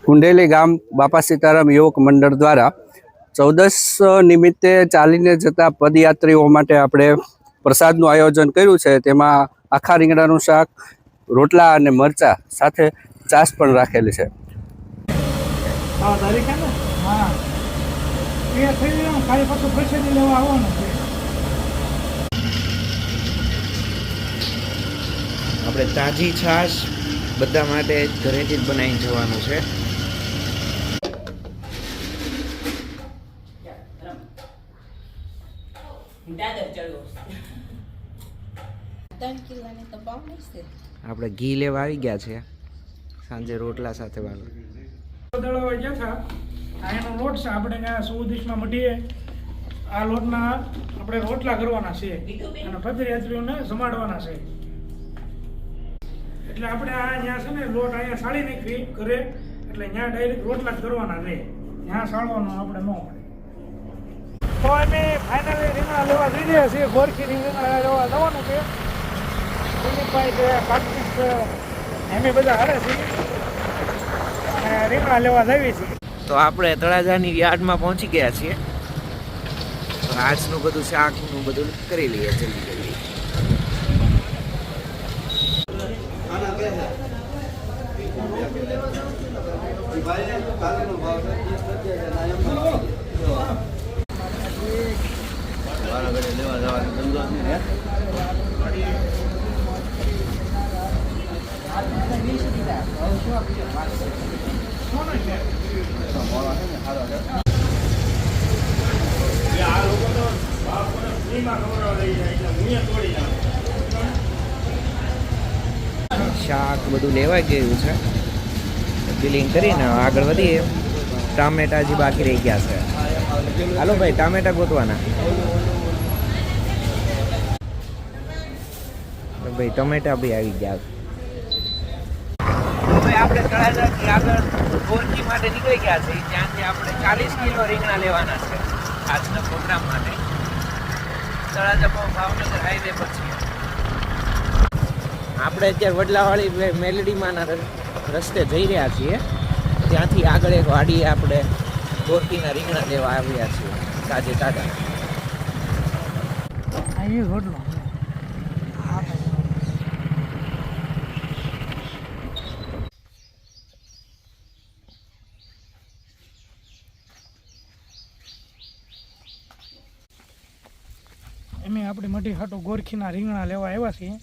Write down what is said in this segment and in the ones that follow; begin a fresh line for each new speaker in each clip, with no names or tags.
કુંડેલી ગામ બાપા સીતારામ યુવક મંડળ દ્વારા 14 નિમિત્તે ચાલીને જતા પદયાત્રીઓ માટે આપણે પ્રસાદનું આયોજન કર્યું છે। તેમાં આખા રીંગણાનું શાક, રોટલા અને મરચા સાથે છાશ પણ રાખેલી છે।
આપણે તાજી છાશ બધા માટે ઘરેથી જ બનાવીને જવાનું છે। આપણે ઘી લેવા આવી ગયા છે, સાંજે રોટલા સાથે વાળો
દળવા ગયા હતા। એનો લોટ છે, આપણે ત્યાં સુદેશમાં મઢીએ આ લોટના આપણે રોટલા કરવાના છે અને પદયાત્રીઓને જમાડવાના છે। એટલે આપણે આ ત્યાં છે ને લોટ અહીંયા સાળી નાખવી ઘરે, એટલે ત્યાં ડાયરેક્ટ રોટલા જ કરવાના છે, ત્યાં સાળવાનો આપણે ન મળે। તો અમે ફાઇનલી રીંગણા લેવા જઈ રહ્યા છીએ, ગોરખી રીંગણા લેવા જવાનું છે। દિલીપભાઈ છે, કાર્તિક છે, એમ બધા હારે છે અને રીંગણા લેવા જઈએ છીએ।
તો આપણે તળાજાની યાર્ડમાં પહોંચી ગયા છીએ। તો આજનું બધું શાકનું બધું કરી લઈએ જલ્દી જલ્દી। શાક બધું લેવાઈ ગયું છે, બિલિંગ કરીને આગળ વધીએ। ટામેટા હજી બાકી રહી ગયા છે, હાલો ભાઈ ટામેટા ગોતવાના। ભાઈ ટમેટા બી આવી ગયા। આપણે તળાજાથી આગળ ગોરખી માટે નીકળી ગયા છે, ત્યાંથી આપણે 40 કિલો રીંગણા લેવાના છે આજના પ્રોગ્રામ માટે। તળાજા ભાવનગર હાઈવે પર છીએ આપણે। અત્યારે વડલાવાળી મેલડીમાંના રસ્તે જઈ રહ્યા છીએ, ત્યાંથી આગળ એક વાડીએ આપણે ગોરખીના રીંગણા લેવા આવ્યા છીએ તાજે તાજા।
અમે આપણી મઢી હાટું ગોરખીના રીંગણા લેવા આવ્યા છીએ।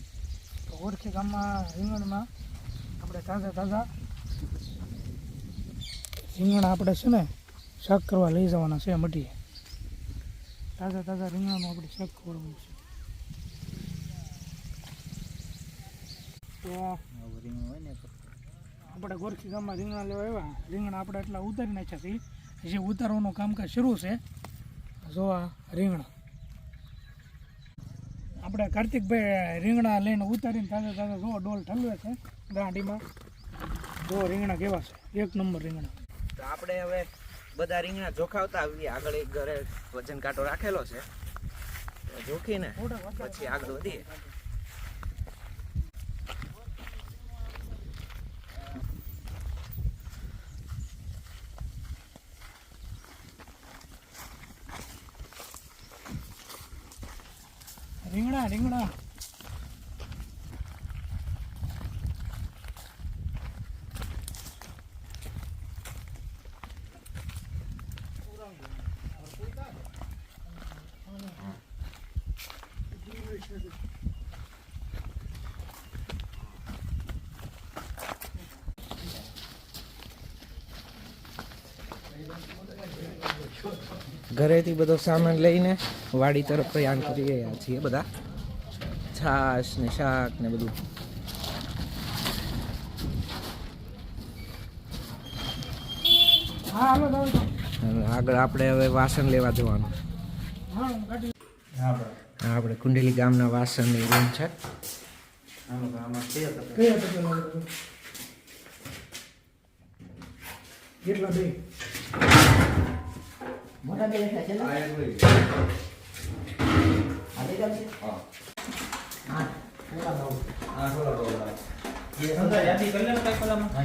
તો ગોરખી ગામમાં રીંગણમાં આપણે તાજા તાજા રીંગણા આપણે છે ને શાક કરવા લઈ જવાના છે મઢીએ। તાજા તાજા રીંગણાનું આપણે શાક ખવડાવવાનું છે। તો આપણે ગોરખી ગામમાં રીંગણા લેવા આવ્યા, રીંગણા આપણે એટલા ઉતારી નાખ્યા છીએ, જે ઉતારવાનું કામકાજ શરૂ છે। જો આ રીંગણા આપણે કાર્તિકભાઈ રીંગણા લઈને ઉતારીને તાજા તાજા જો ડોલ ઠલવે છે ગાડીમાં। જો રીંગણા કેવા છે, એક નંબર રીંગણા।
તો આપણે હવે બધા રીંગણા જોખાવતા આવીએ। આગળ એક ઘરે વજન કાંટો રાખેલો છે, જોખીને પછી આગળ વધીએ।
રીંગણા રીંગણા
ઘરેથી બધો સામાન લઈને વાડી તરફ પ્રયાણ કરી રહ્યા છીએ બધા। છાશ ને શાક ને બધું। આગળ આપણે હવે વાસણ લેવા જવાનું। આપણે કુંડેલી ગામના વાસણની રૂમ છે।
કેટલા બે
મોટા બે છે ને આ દે ગમ છે હા થોડા દો ये संदा यादी कर ले कई कलम हां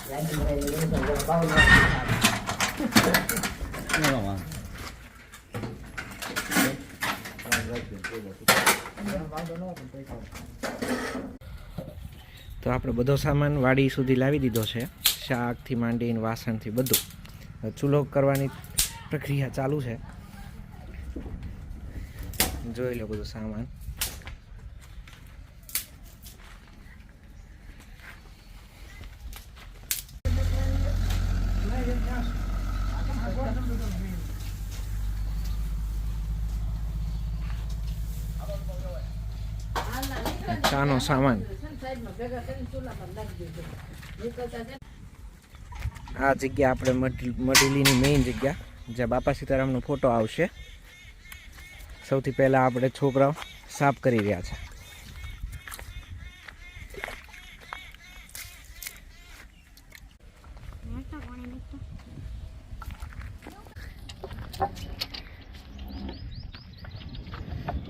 તો આપણે બધો સામાન વાડી સુધી લાવી દીધો છે, શાકથી માંડીને વાસણથી બધું. ચૂલો કરવાની પ્રક્રિયા ચાલુ છે. જોઈ લો બધું સામાન. ચાનો સામાન. આ જગ્યા આપણે મઢીલીની મેઇન જગ્યા, જ્યાં બાપા સીતારામનો ફોટો આવશે. સૌથી પહેલા આપણે છોકરાઓ સાફ કરી રહ્યા છે.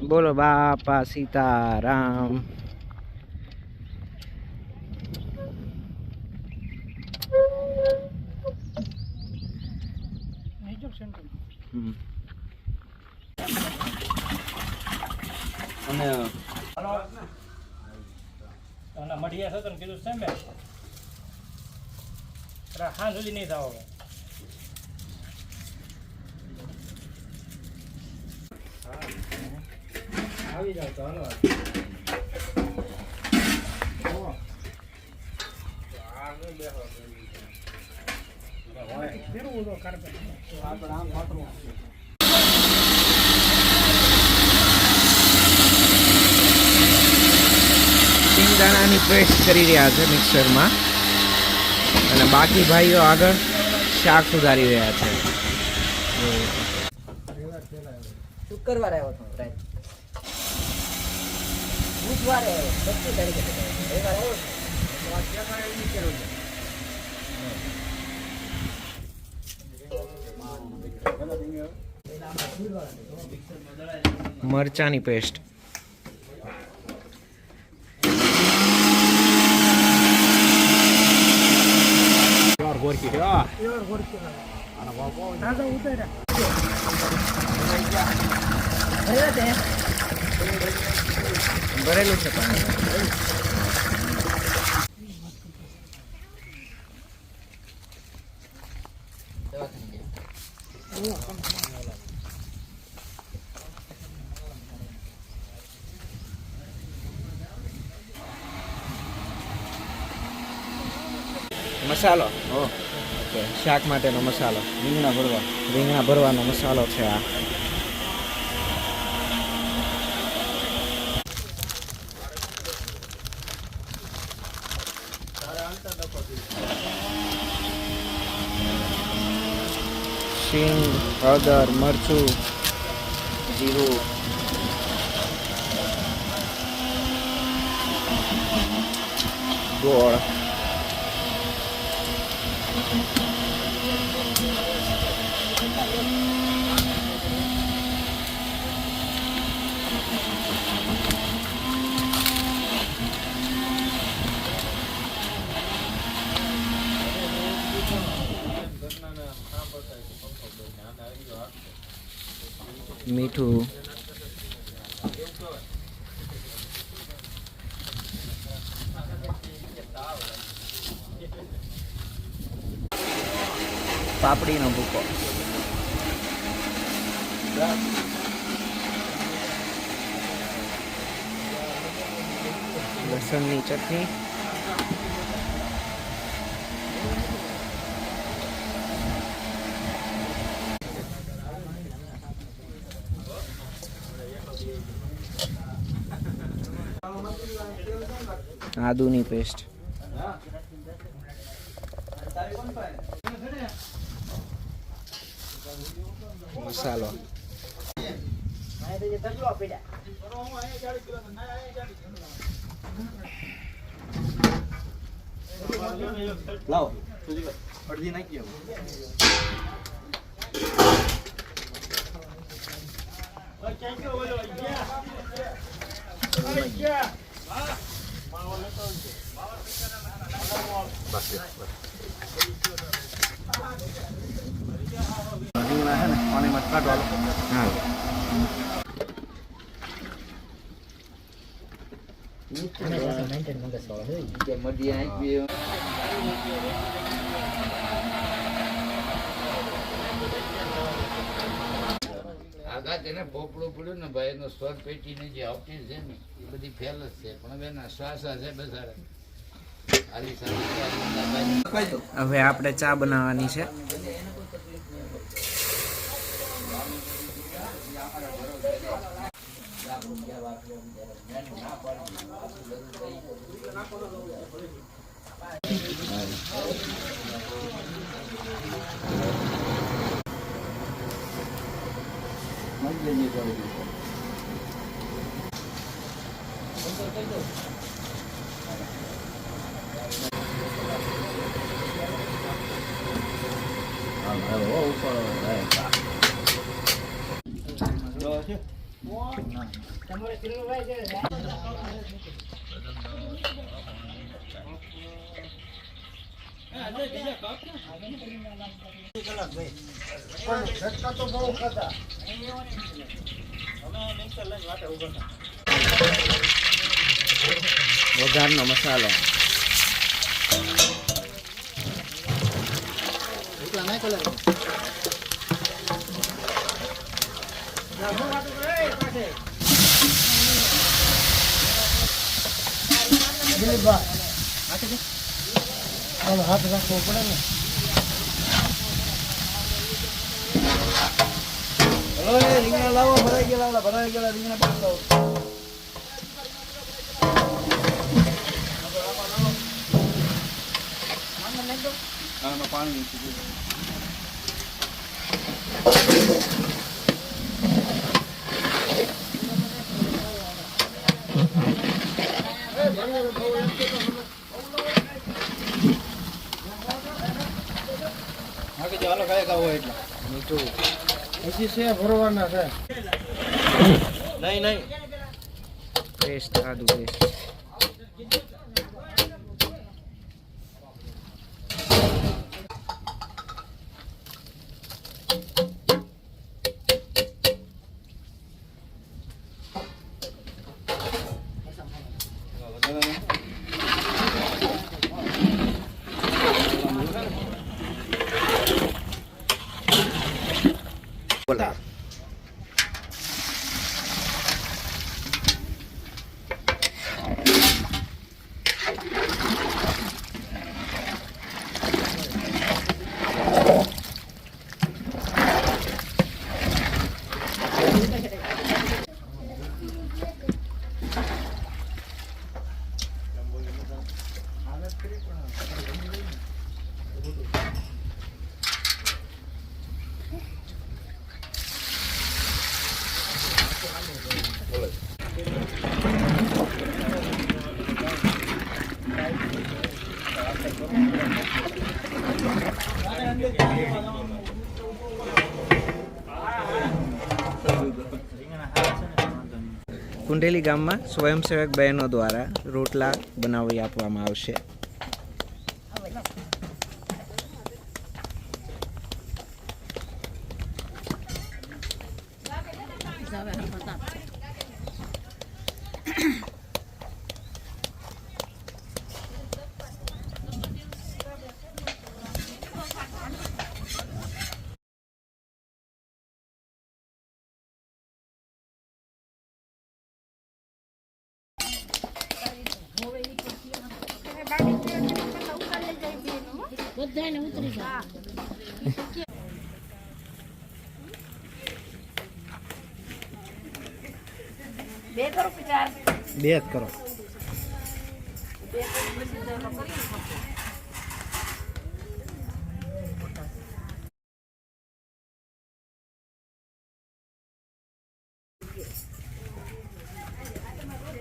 બોલો બાપા સીતારામ.
અને મઢિયા સતન કીધું છે મેં હા સુધી નહીં થાવ હવે. આવી જાવ તો હાલો. ફેરવું તો કાર્પેટ આપણે આમ ફાટવું.
સિંગદાણાની પેસ્ટ કરી રહ્યા છે મિક્સરમાં, અને બાકી ભાઈઓ આગળ શાક સુધારી રહ્યા છે.
શુક્રવારે આવ્યો હતો રાઈટ, બુધવારે આવ્યો, 25 તારીખે રવિવારે આવ્યો
છે. મરચાની પેસ્ટ.
ગોરકી ગોરકી
ભરેલું છે પાણી. મસાલો. ઓકે, શાક માટેનો મસાલો. રીંગણા ભરવાનો મસાલો છે આ. સિંગ, હળદર, મરચું, જીરું, ગોળ, મીઠું, પાપડીનો ભૂકો, લસણની ચટણી, આદુની પેસ્ટ, મસાલો,
લાવો અડધી નાખી આવો. બસ
હા
મેન્ટેન મંગસ વાળો
કે મડી આવી આગા તેને પોપડું પડ્યું ને ભાઈ એનો સ્વર પેટીને જે આવતી છે ને એ બધી ફેલ જ છે પણ હવે એના શ્વાસ છે બેસાડે
હવે આપણે ચા બનાવવાની છે વઘારનો મસાલો
હાથ રાખવો પડે ને રીંગણા લાવો ભરાઈ ગયેલા રીંગણા પાણી લાવો
મીઠું
પછી છે ભરવાના છે
નહીં પેસ્ટ આદુ પેસ્ટ બોલા કુંડેલી ગામમાં સ્વયંસેવક બહેનો દ્વારા રોટલા બનાવી આપવામાં આવશે
બધાને ઉતરી જાય બે કરો કે ચાર
બે જ કરો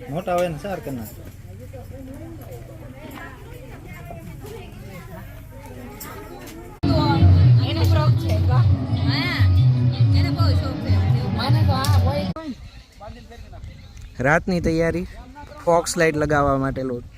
મોટા હોય ને સાર કરના રાતની તૈયારી ફોક્સ લાઇટ લગાવવા માટે લોટ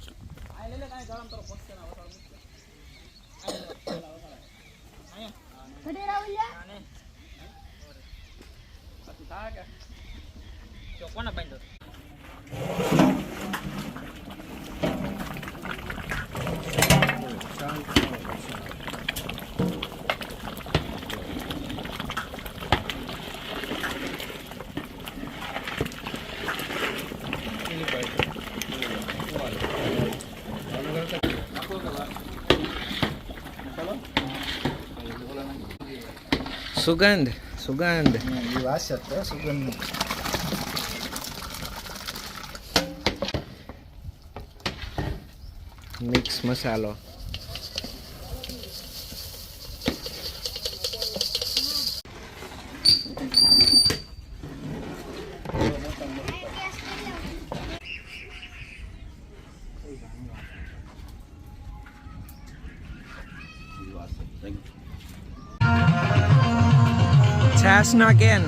સુગંધ સુગંધ
એ વાસ હતો સુગંધ.
મિક્સ મસાલો. છાસના કેન.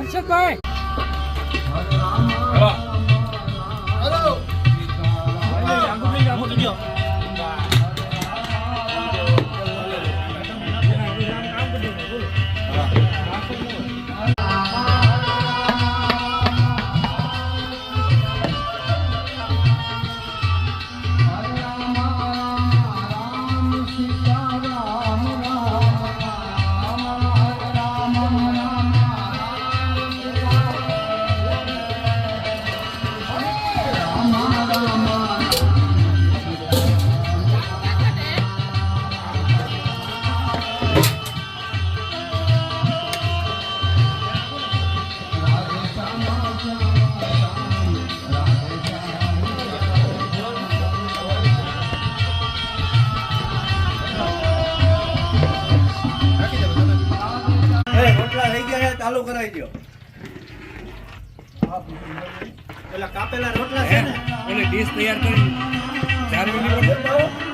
હર્ષદભાઈ
ચાલુ કરાવી દો. પેલા કાપેલા રોટલા છે ને ઓલી ડીશ તૈયાર કરી 4 minute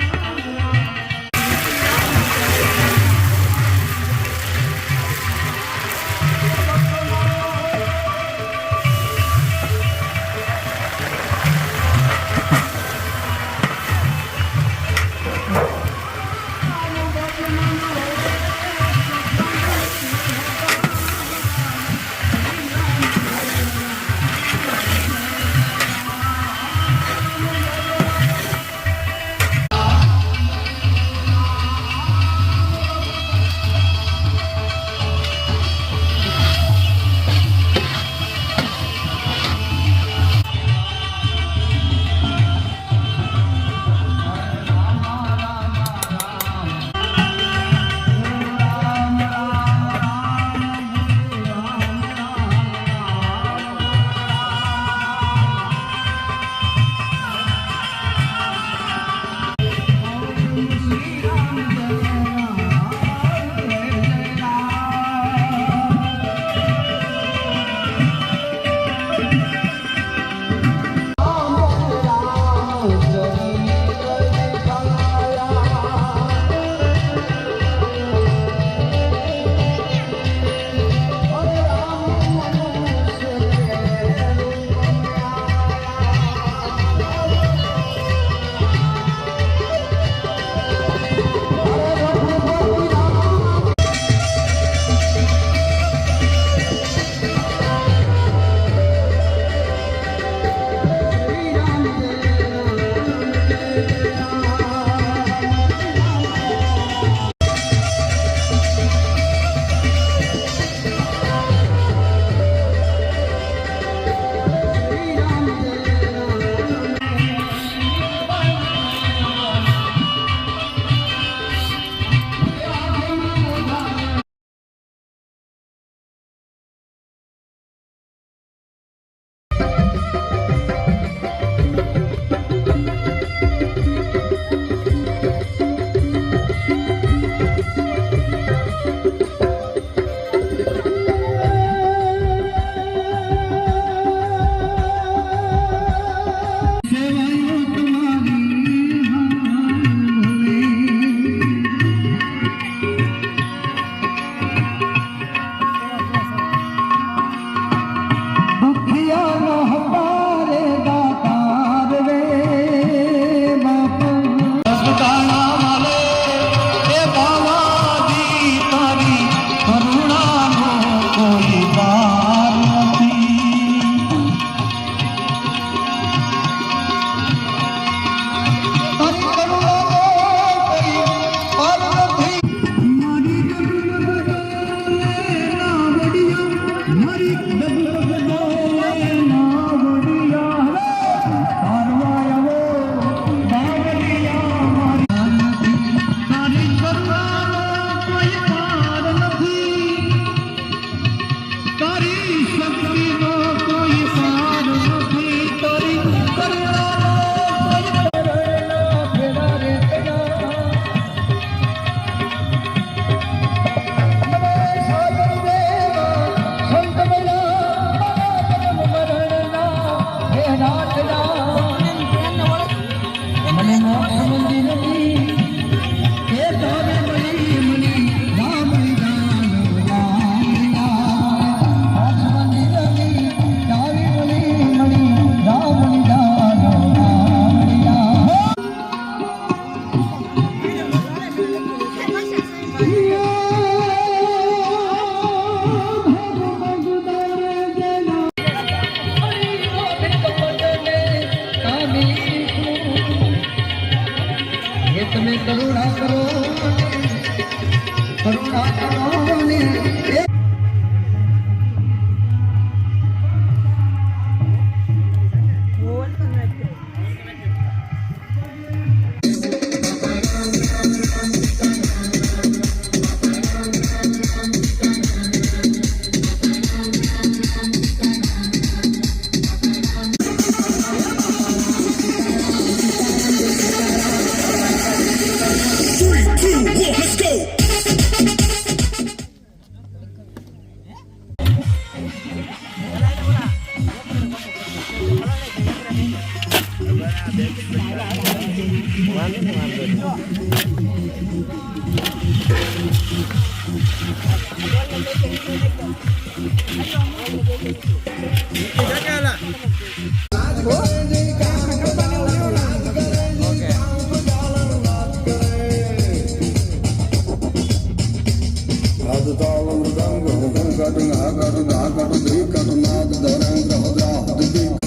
Radutalam mridangam, gadung agadung agadung, dikadung naad darang, rahudra,